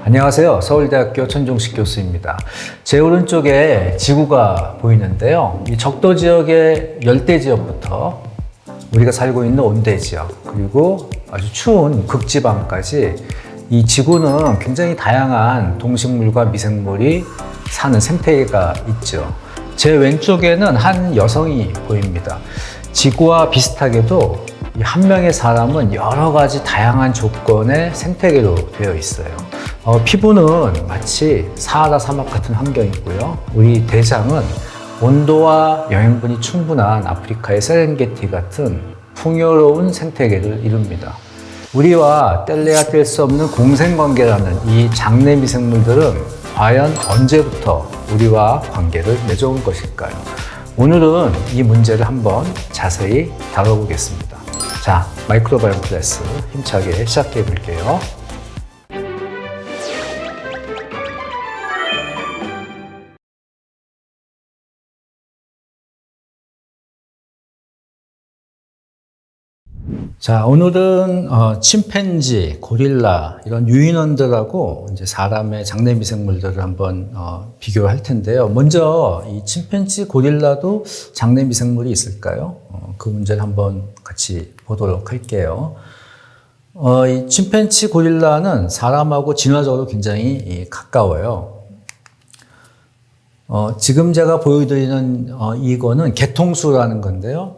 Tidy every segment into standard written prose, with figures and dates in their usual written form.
안녕하세요. 서울대학교 천종식 교수입니다. 제 오른쪽에 지구가 보이는데요. 이 적도 지역의 열대 지역부터 우리가 살고 있는 온대 지역, 그리고 아주 추운 극지방까지 이 지구는 굉장히 다양한 동식물과 미생물이 사는 생태계가 있죠. 제 왼쪽에는 한 여성이 보입니다. 지구와 비슷하게도 이 한 명의 사람은 여러 가지 다양한 조건의 생태계로 되어 있어요. 피부는 마치 사하라 사막 같은 환경이고요. 우리 대장은 온도와 영양분이 충분한 아프리카의 세렝게티 같은 풍요로운 생태계를 이룹니다. 우리와 뗄래야 뗄 수 없는 공생관계라는 이 장내 미생물들은 과연 언제부터 우리와 관계를 맺어온 것일까요? 오늘은 이 문제를 한번 자세히 다뤄보겠습니다. 자, 마이크로바이옴 클래스 힘차게 시작해 볼게요. 자, 오늘은 침팬지, 고릴라 이런 유인원들하고 이제 사람의 장내 미생물들을 한번 비교할 텐데요. 먼저 이 침팬지, 고릴라도 장내 미생물이 있을까요? 그 문제를 한번 같이 보도록 할게요. 이 침팬지, 고릴라는 사람하고 진화적으로 굉장히 가까워요. 지금 제가 보여드리는 이거는 개통수라는 건데요.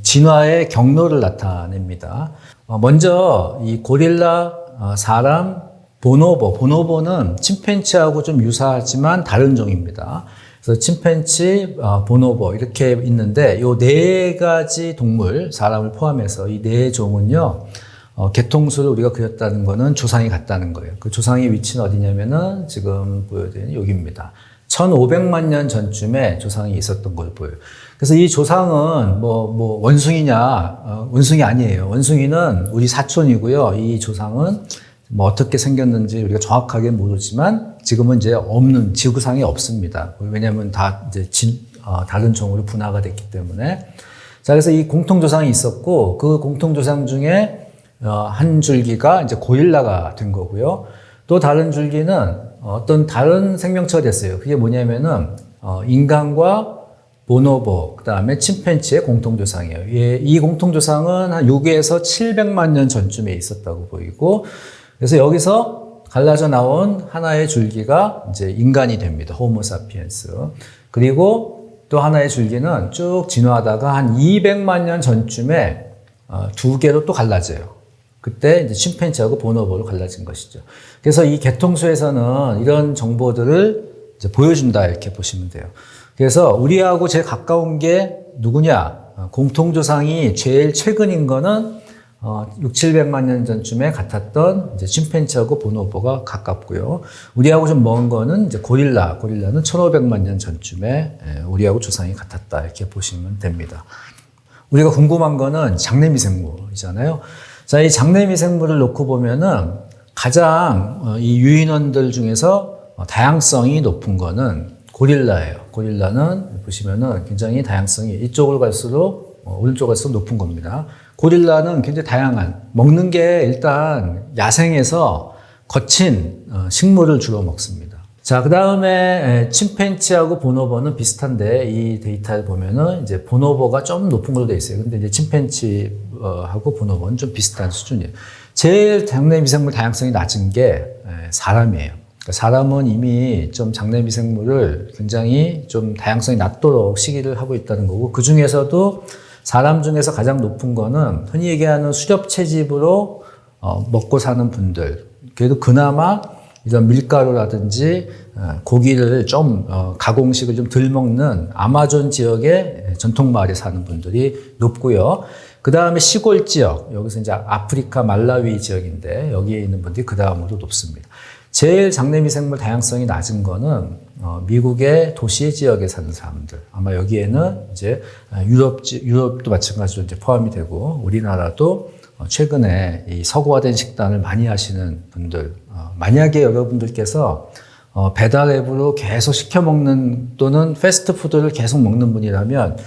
진화의 경로를 나타냅니다. 먼저 이 고릴라, 사람, 보노보는 침팬지하고 좀 유사하지만 다른 종입니다. 그래서 침팬지, 보노보 이렇게 있는데 이 네 가지 동물, 사람을 포함해서 이 네 종은요. 개통수를 우리가 그렸다는 거는 조상이 같다는 거예요. 그 조상의 위치는 어디냐면은 지금 보여드리는 여기입니다. 1500만 년 전쯤에 조상이 있었던 걸 보여요. 그래서 이 조상은 원숭이냐? 원숭이 아니에요. 원숭이는 우리 사촌이고요. 이 조상은 어떻게 생겼는지 우리가 정확하게 모르지만 지금은 이제 없는, 지구상에 없습니다. 왜냐하면 다 이제 다른 종으로 분화가 됐기 때문에. 자, 그래서 이 공통조상이 있었고 그 공통조상 중에 한 줄기가 이제 고릴라가 된 거고요. 또 다른 줄기는 어떤 다른 생명체가 됐어요. 그게 뭐냐면은 인간과 보노보, 그 다음에 침팬지의 공통조상이에요. 이 공통조상은 한 6에서 700만 년 전쯤에 있었다고 보이고, 그래서 여기서 갈라져 나온 하나의 줄기가 이제 인간이 됩니다. 호모사피엔스. 그리고 또 하나의 줄기는 쭉 진화하다가 한 200만 년 전쯤에 두 개로 또 갈라져요. 그때 이제 침팬지하고 보노보로 갈라진 것이죠. 그래서 이 개통수에서는 이런 정보들을 이제 보여준다 이렇게 보시면 돼요. 그래서 우리하고 제일 가까운 게 누구냐? 공통조상이 제일 최근인 거는 6, 700만 년 전쯤에 같았던 이제 침팬지하고 보노보가 가깝고요. 우리하고 좀 먼 거는 이제 고릴라는 1500만 년 전쯤에 우리하고 조상이 같았다 이렇게 보시면 됩니다. 우리가 궁금한 거는 장내 미생물이잖아요. 자, 이 장내 미생물을 놓고 보면은 가장 이 유인원들 중에서 다양성이 높은 거는 고릴라예요. 고릴라는 보시면은 굉장히 다양성이 이쪽으로 갈수록 오른쪽으로 갈수록 높은 겁니다. 고릴라는 굉장히 다양한, 먹는 게 일단 야생에서 거친 식물을 주로 먹습니다. 자, 그 다음에 침팬지하고 보노보는 비슷한데 이 데이터를 보면은 이제 보노보가 좀 높은 걸로 되어 있어요. 근데 이제 침팬지하고 보노보는 좀 비슷한 수준이에요. 제일 장내 미생물 다양성이 낮은 게 사람이에요. 그러니까 사람은 이미 좀 장내 미생물을 굉장히 좀 다양성이 낮도록 시기를 하고 있다는 거고, 그 중에서도 사람 중에서 가장 높은 거는 흔히 얘기하는 수렵 채집으로 먹고 사는 분들. 그래도 그나마 이런 밀가루라든지 고기를 좀 가공식을 좀 덜 먹는 아마존 지역의 전통 마을에 사는 분들이 높고요. 그 다음에 시골 지역, 여기서 이제 아프리카 말라위 지역인데 여기에 있는 분들이 그 다음으로 높습니다. 제일 장내 미생물 다양성이 낮은 거는 미국의 도시 지역에 사는 사람들. 아마 여기에는 이제 유럽도 마찬가지로 이제 포함이 되고 우리나라도 최근에 이 서구화된 식단을 많이 하시는 분들, 만약에 여러분들께서 배달 앱으로 계속 시켜 먹는 또는 패스트푸드를 계속 먹는 분이라면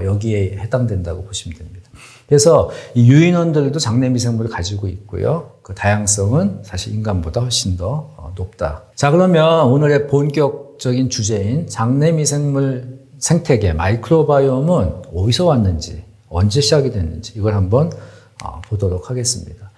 여기에 해당된다고 보시면 됩니다. 그래서 이 유인원들도 장내 미생물을 가지고 있고요. 그 다양성은 사실 인간보다 훨씬 더 높다. 자, 그러면 오늘의 본격적인 주제인 장내 미생물 생태계, 마이크로바이옴은 어디서 왔는지, 언제 시작이 됐는지 이걸 한번 보도록 하겠습니다.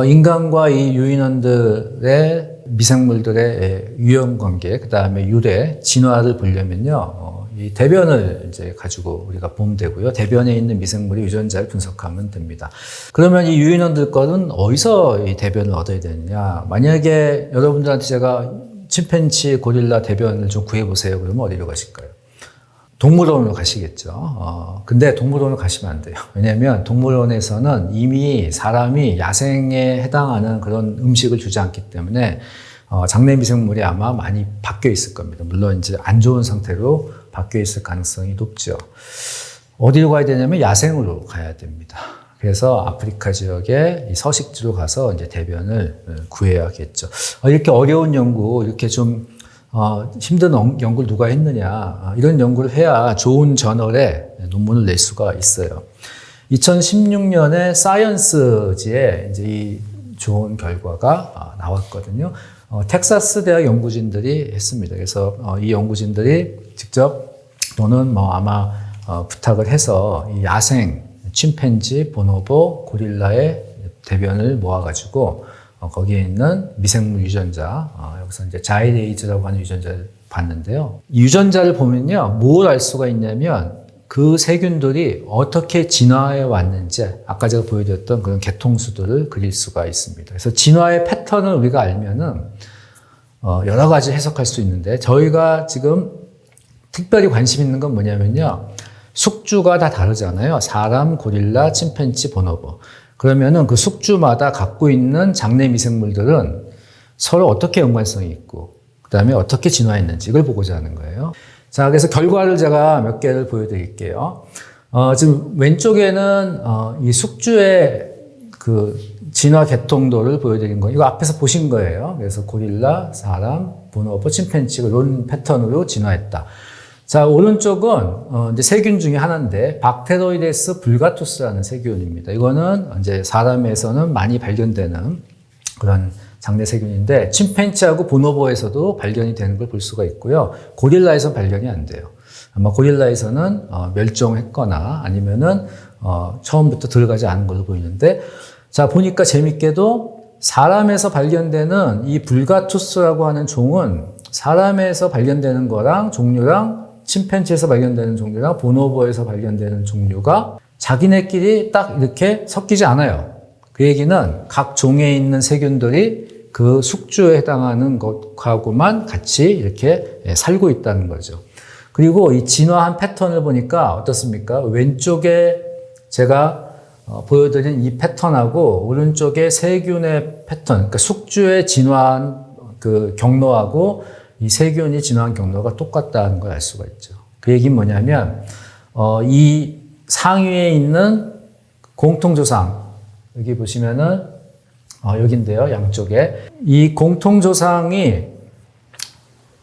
인간과 이 유인원들의 미생물들의 유형 관계, 그 다음에 유래, 진화를 보려면요, 이 대변을 이제 가지고 우리가 보면 되고요. 대변에 있는 미생물의 유전자를 분석하면 됩니다. 그러면 이 유인원들 거는 어디서 이 대변을 얻어야 되느냐? 만약에 여러분들한테 제가 침팬지, 고릴라 대변을 좀 구해보세요. 그러면 어디로 가실까요? 동물원으로 가시겠죠. 근데 동물원으로 가시면 안 돼요. 왜냐하면 동물원에서는 이미 사람이 야생에 해당하는 그런 음식을 주지 않기 때문에 장내 미생물이 아마 많이 바뀌어 있을 겁니다. 물론 이제 안 좋은 상태로 바뀌어 있을 가능성이 높죠. 어디로 가야 되냐면 야생으로 가야 됩니다. 그래서 아프리카 지역의 이 서식지로 가서 이제 대변을 구해야겠죠. 이렇게 어려운 연구, 이렇게 좀 힘든 연구를 누가 했느냐. 이런 연구를 해야 좋은 저널에 논문을 낼 수가 있어요. 2016년에 사이언스지에 이제 이 좋은 결과가 나왔거든요. 텍사스 대학 연구진들이 했습니다. 그래서 이 연구진들이 직접 또는 아마 부탁을 해서 이 야생 침팬지, 보노보, 고릴라의 대변을 모아가지고 거기에 있는 미생물 유전자, 여기서 이제 자이레이즈라고 하는 유전자를 봤는데요. 이 유전자를 보면요, 뭘 알 수가 있냐면 그 세균들이 어떻게 진화해 왔는지 아까 제가 보여드렸던 그런 개통수들을 그릴 수가 있습니다. 그래서 진화의 패턴을 우리가 알면은 여러 가지 해석할 수 있는데 저희가 지금 특별히 관심 있는 건 뭐냐면요. 숙주가 다 다르잖아요. 사람, 고릴라, 침팬지, 보노보. 그러면은 그 숙주마다 갖고 있는 장내 미생물들은 서로 어떻게 연관성이 있고, 그 다음에 어떻게 진화했는지 이걸 보고자 하는 거예요. 자, 그래서 결과를 제가 몇 개를 보여드릴게요. 지금 왼쪽에는 이 숙주의 그 진화 개통도를 보여드린 거, 이거 앞에서 보신 거예요. 그래서 고릴라, 사람, 보노보, 침팬지가 이런 패턴으로 진화했다. 자, 오른쪽은 이제 세균 중에 하나인데 박테로이데스 불가투스라는 세균입니다. 이거는 이제 사람에서는 많이 발견되는 그런 장내 세균인데 침팬지하고 보노보에서도 발견이 되는 걸 볼 수가 있고요. 고릴라에서 발견이 안 돼요. 아마 고릴라에서는 멸종했거나 아니면은 처음부터 들어가지 않은 걸로 보이는데, 자, 보니까 재밌게도 사람에서 발견되는 이 불가투스라고 하는 종은 사람에서 발견되는 거랑 종류랑 침팬지에서 발견되는 종류랑 보노보에서 발견되는 종류가 자기네끼리 딱 이렇게 섞이지 않아요. 그 얘기는 각 종에 있는 세균들이 그 숙주에 해당하는 것하고만 같이 이렇게 살고 있다는 거죠. 그리고 이 진화한 패턴을 보니까 어떻습니까? 왼쪽에 제가 보여드린 이 패턴하고 오른쪽에 세균의 패턴, 그러니까 숙주의 진화한 그 경로하고 이 세균이 진화한 경로가 똑같다는 걸 알 수가 있죠. 그 얘기는 뭐냐면, 이 상위에 있는 공통조상, 여기 보시면은, 여긴데요, 양쪽에. 이 공통조상이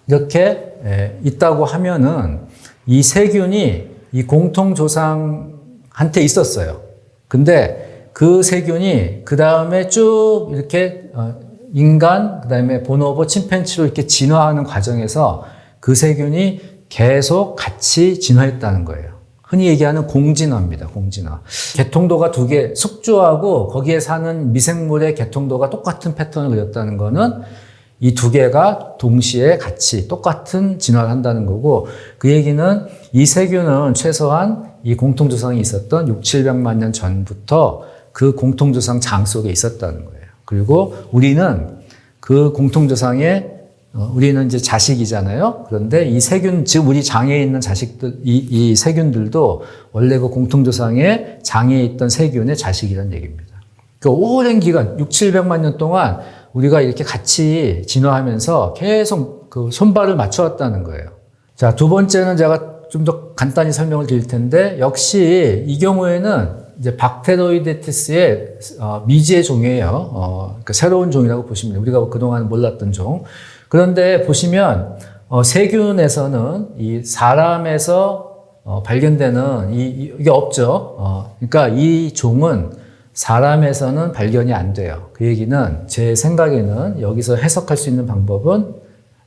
이렇게 있다고 하면은 이 세균이 이 공통조상한테 있었어요. 근데 그 세균이 그 다음에 쭉 이렇게 인간, 그 다음에 보노보, 침팬지로 이렇게 진화하는 과정에서 그 세균이 계속 같이 진화했다는 거예요. 흔히 얘기하는 공진화입니다. 공진화. 개통도가 두 개, 숙주하고 거기에 사는 미생물의 개통도가 똑같은 패턴을 그렸다는 거는 이 두 개가 동시에 같이 똑같은 진화를 한다는 거고, 그 얘기는 이 세균은 최소한 이 공통조상이 있었던 600~700만 년 전부터 그 공통조상 장 속에 있었다는 거예요. 그리고 우리는 그 공통조상에 우리는 이제 자식이잖아요. 그런데 이 세균, 즉 우리 장에 있는 자식들, 이 세균들도 원래 그 공통조상에 장에 있던 세균의 자식이라는 얘기입니다. 그 오랜 기간, 600~700만 년 동안 우리가 이렇게 같이 진화하면서 계속 그 손발을 맞춰왔다는 거예요. 자, 두 번째는 제가 좀 더 간단히 설명을 드릴 텐데, 역시 이 경우에는 이제 박테로이데티스의 미지의 종이에요. 그러니까 새로운 종이라고 보시면 돼요. 우리가 그동안 몰랐던 종. 그런데 보시면 세균에서는 이 사람에서 발견되는 이게 없죠. 그러니까 이 종은 사람에서는 발견이 안 돼요. 그 얘기는 제 생각에는 여기서 해석할 수 있는 방법은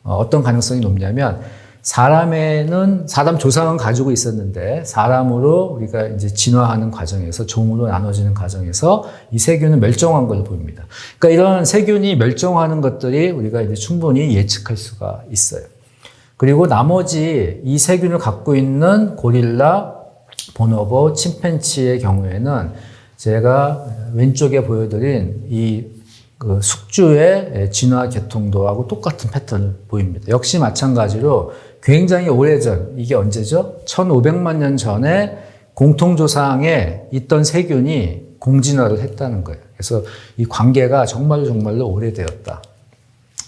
어떤 가능성이 높냐면 사람에는 사람 조상은 가지고 있었는데 사람으로 우리가 이제 진화하는 과정에서 종으로 나눠지는 과정에서 이 세균은 멸종한 걸로 보입니다. 그러니까 이런 세균이 멸종하는 것들이 우리가 이제 충분히 예측할 수가 있어요. 그리고 나머지 이 세균을 갖고 있는 고릴라, 보노보, 침팬치의 경우에는 제가 왼쪽에 보여드린 그 숙주의 진화 계통도하고 똑같은 패턴을 보입니다. 역시 마찬가지로 굉장히 오래전, 이게 언제죠? 1500만 년 전에 공통조상에 있던 세균이 공진화를 했다는 거예요. 그래서 이 관계가 정말로 오래되었다.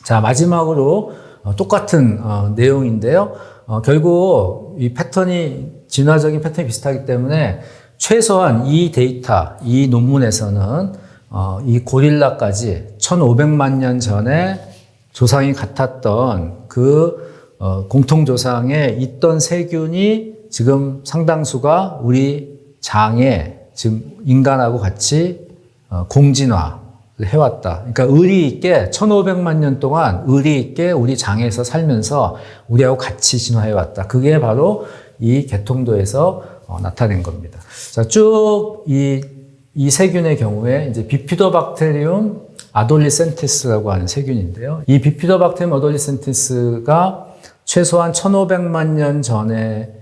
자, 마지막으로 똑같은 내용인데요. 결국 이 패턴이, 진화적인 패턴이 비슷하기 때문에 최소한 이 데이터, 이 논문에서는 이 고릴라까지 1500만 년 전에 조상이 같았던 그 공통조상에 있던 세균이 지금 상당수가 우리 장에 지금 인간하고 같이 공진화를 해왔다. 그러니까 의리 있게 1500만 년 동안 의리 있게 우리 장에서 살면서 우리하고 같이 진화해왔다. 그게 바로 이 계통도에서 나타낸 겁니다. 자, 쭉 이 세균의 경우에 이제 비피도박테리움 아돌리센티스라고 하는 세균인데요. 이 비피도박테리움 아돌리센티스가 최소한 1500만 년 전에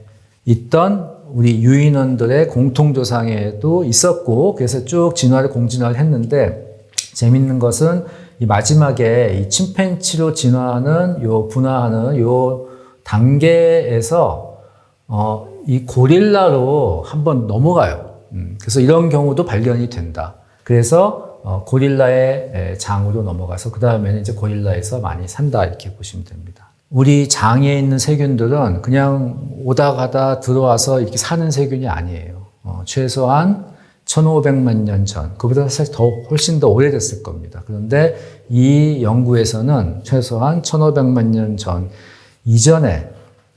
있던 우리 유인원들의 공통조상에도 있었고, 그래서 쭉 공진화를 했는데, 재밌는 것은 이 마지막에 이 침팬치로 진화하는 분화하는 요 단계에서 이 고릴라로 한번 넘어가요. 그래서 이런 경우도 발견이 된다. 그래서 고릴라의 장으로 넘어가서 그 다음에는 이제 고릴라에서 많이 산다, 이렇게 보시면 됩니다. 우리 장에 있는 세균들은 그냥 오다 가다 들어와서 이렇게 사는 세균이 아니에요. 최소한 1500만 년 전, 그보다 사실 훨씬 더 오래됐을 겁니다. 그런데 이 연구에서는 최소한 1500만 년 전 이전에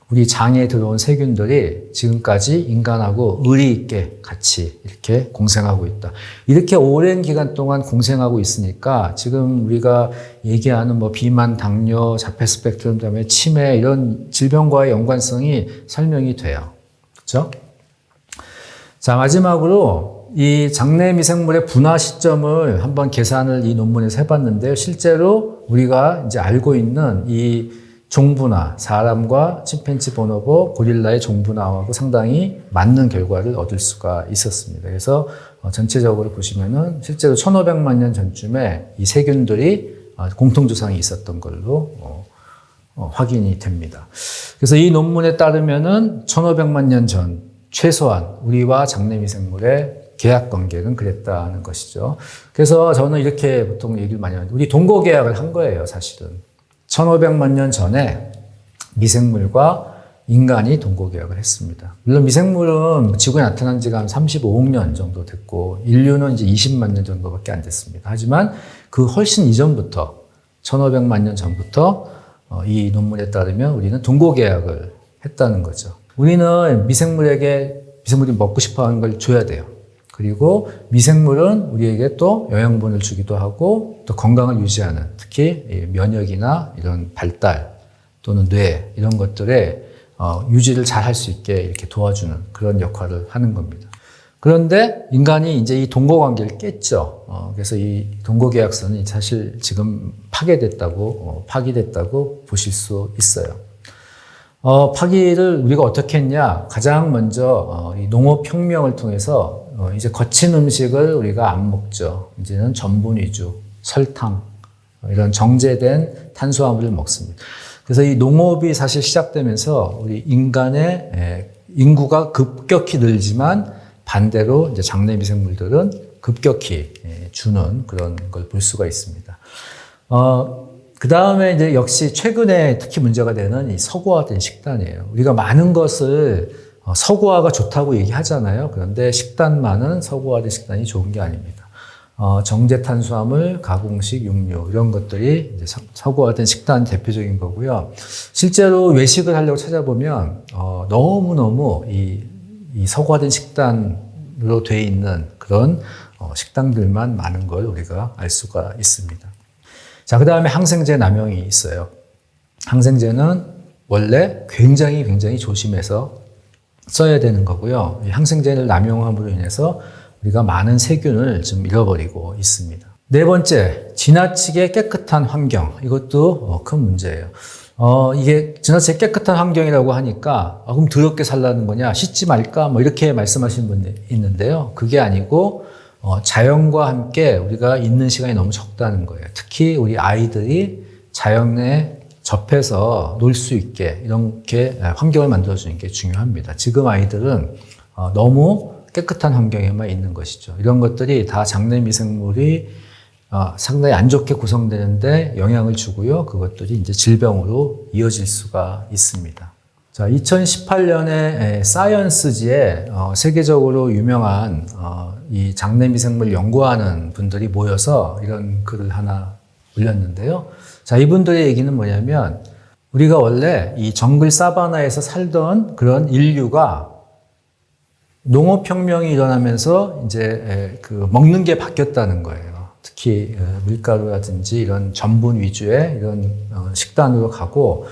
우리 장에 들어온 세균들이 지금까지 인간하고 의리 있게 같이 이렇게 공생하고 있다. 이렇게 오랜 기간 동안 공생하고 있으니까 지금 우리가 얘기하는 비만, 당뇨, 자폐 스펙트럼, 그다음에 치매 이런 질병과의 연관성이 설명이 돼요. 그렇죠? 자, 마지막으로 이 장내 미생물의 분화 시점을 한번 계산을 이 논문에서 해봤는데요. 실제로 우리가 이제 알고 있는 이 종분화, 사람과 침팬지, 보노보, 고릴라의 종분화하고 상당히 맞는 결과를 얻을 수가 있었습니다. 그래서 전체적으로 보시면은 실제로 1500만 년 전쯤에 이 세균들이 공통조상이 있었던 걸로 확인이 됩니다. 그래서 이 논문에 따르면은 1500만 년 전 최소한 우리와 장내미생물의 계약 관계는 그랬다는 것이죠. 그래서 저는 이렇게 보통 얘기를 많이 하는데 우리 동거 계약을 한 거예요, 사실은. 1500만 년 전에 미생물과 인간이 동거 계약을 했습니다. 물론 미생물은 지구에 나타난 지가 한 35억 년 정도 됐고 인류는 이제 20만 년 정도밖에 안 됐습니다. 하지만 그 훨씬 이전부터 1500만 년 전부터 이 논문에 따르면 우리는 동거 계약을 했다는 거죠. 우리는 미생물이 먹고 싶어 하는 걸 줘야 돼요. 그리고 미생물은 우리에게 또 영양분을 주기도 하고 또 건강을 유지하는, 특히 면역이나 이런 발달 또는 뇌 이런 것들의 유지를 잘 할 수 있게 이렇게 도와주는 그런 역할을 하는 겁니다. 그런데 인간이 이제 이 동거 관계를 깼죠. 그래서 이 동거 계약서는 사실 지금 파기됐다고 보실 수 있어요. 파기를 우리가 어떻게 했냐? 가장 먼저 이 농업혁명을 통해서 이제 거친 음식을 우리가 안 먹죠. 이제는 전분 위주, 설탕, 이런 정제된 탄수화물을 먹습니다. 그래서 이 농업이 사실 시작되면서 우리 인간의 인구가 급격히 늘지만 반대로 이제 장내 미생물들은 급격히 주는 그런 걸 볼 수가 있습니다. 그 다음에 이제 역시 최근에 특히 문제가 되는 이 서구화된 식단이에요. 우리가 많은 것을 서구화가 좋다고 얘기하잖아요. 그런데 식단만은 서구화된 식단이 좋은 게 아닙니다. 정제 탄수화물, 가공식 육류 이런 것들이 이제 서구화된 식단 대표적인 거고요. 실제로 외식을 하려고 찾아보면 너무너무 이 서구화된 식단으로 돼 있는 그런 식당들만 많은 걸 우리가 알 수가 있습니다. 자, 그 다음에 항생제 남용이 있어요. 항생제는 원래 굉장히 조심해서 써야 되는 거고요. 이 항생제를 남용함으로 인해서 우리가 많은 세균을 좀 잃어버리고 있습니다. 네 번째, 지나치게 깨끗한 환경. 이것도 큰 문제예요. 이게 지나치게 깨끗한 환경이라고 하니까 그럼 더럽게 살라는 거냐, 씻지 말까, 뭐 이렇게 말씀하시는 분이 있는데요. 그게 아니고 자연과 함께 우리가 있는 시간이 너무 적다는 거예요. 특히 우리 아이들이 자연에 접해서 놀 수 있게 이렇게 환경을 만들어주는 게 중요합니다. 지금 아이들은 너무 깨끗한 환경에만 있는 것이죠. 이런 것들이 다 장내 미생물이 상당히 안 좋게 구성되는데 영향을 주고요. 그것들이 이제 질병으로 이어질 수가 있습니다. 자, 2018년에 사이언스지에 세계적으로 유명한 이 장내 미생물 연구하는 분들이 모여서 이런 글을 하나 올렸는데요. 자, 이분들의 얘기는 뭐냐면 우리가 원래 이 정글 사바나에서 살던 그런 인류가 농업혁명이 일어나면서 이제 먹는 게 바뀌었다는 거예요. 특히 밀가루라든지 이런 전분 위주의 이런 식단으로 가고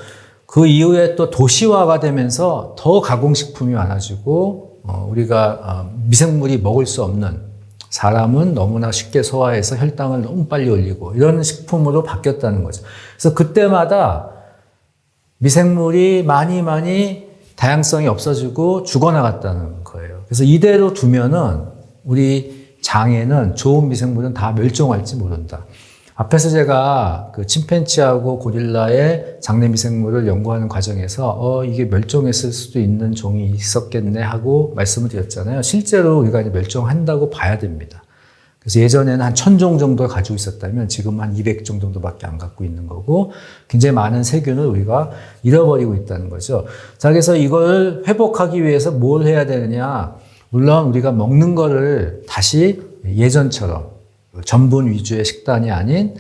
그 이후에 또 도시화가 되면서 더 가공식품이 많아지고 우리가 미생물이 먹을 수 없는 사람은 너무나 쉽게 소화해서 혈당을 너무 빨리 올리고 이런 식품으로 바뀌었다는 거죠. 그래서 그때마다 미생물이 많이 다양성이 없어지고 죽어나갔다는 거예요. 그래서 이대로 두면은 우리 장에는 좋은 미생물은 다 멸종할지 모른다. 앞에서 제가 그 침팬지하고 고릴라의 장내 미생물을 연구하는 과정에서 이게 멸종했을 수도 있는 종이 있었겠네 하고 말씀을 드렸잖아요. 실제로 우리가 이제 멸종한다고 봐야 됩니다. 그래서 예전에는 한 1000종 정도 가지고 있었다면 지금 한 200종 정도밖에 안 갖고 있는 거고 굉장히 많은 세균을 우리가 잃어버리고 있다는 거죠. 자, 그래서 이걸 회복하기 위해서 뭘 해야 되느냐. 물론 우리가 먹는 거를 다시 예전처럼 전분 위주의 식단이 아닌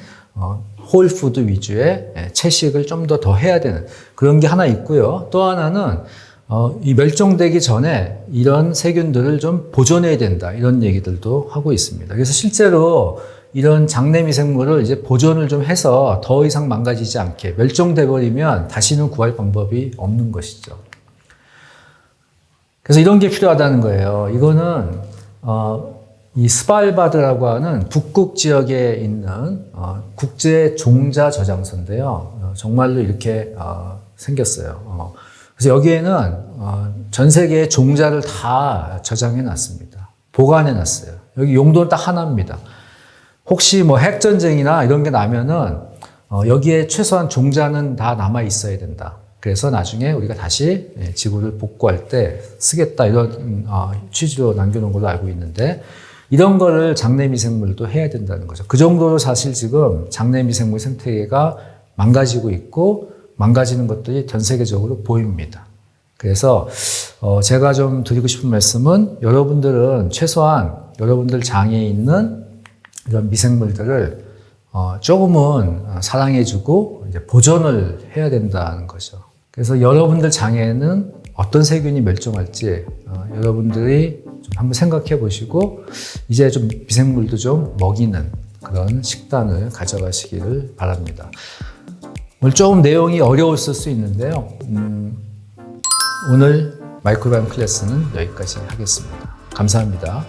홀푸드 위주의 채식을 좀 더 해야 되는 그런 게 하나 있고요. 또 하나는 이 멸종되기 전에 이런 세균들을 좀 보존해야 된다. 이런 얘기들도 하고 있습니다. 그래서 실제로 이런 장내 미생물을 이제 보존을 좀 해서 더 이상 망가지지 않게 멸종돼 버리면 다시는 구할 방법이 없는 것이죠. 그래서 이런 게 필요하다는 거예요. 이거는 이 스발바드라고 하는 북극 지역에 있는 국제 종자 저장소인데요. 정말로 이렇게 생겼어요. 그래서 여기에는 전 세계의 종자를 다 저장해 놨습니다. 보관해 놨어요. 여기 용도는 딱 하나입니다. 혹시 뭐 핵전쟁이나 이런 게 나면은 여기에 최소한 종자는 다 남아 있어야 된다. 그래서 나중에 우리가 다시 지구를 복구할 때 쓰겠다 이런 취지로 남겨놓은 걸로 알고 있는데 이런 거를 장내 미생물도 해야 된다는 거죠. 그 정도로 사실 지금 장내 미생물 생태계가 망가지고 있고 망가지는 것들이 전 세계적으로 보입니다. 그래서 제가 좀 드리고 싶은 말씀은 여러분들은 최소한 여러분들 장에 있는 이런 미생물들을 조금은 사랑해주고 이제 보존을 해야 된다는 거죠. 그래서 여러분들 장에는 어떤 세균이 멸종할지 여러분들이 좀 한번 생각해 보시고 이제 좀 미생물도 좀 먹이는 그런 식단을 가져가시기를 바랍니다. 오늘 조금 내용이 어려웠을 수 있는데요. 오늘 마이크로바이옴 클래스는 여기까지 하겠습니다. 감사합니다.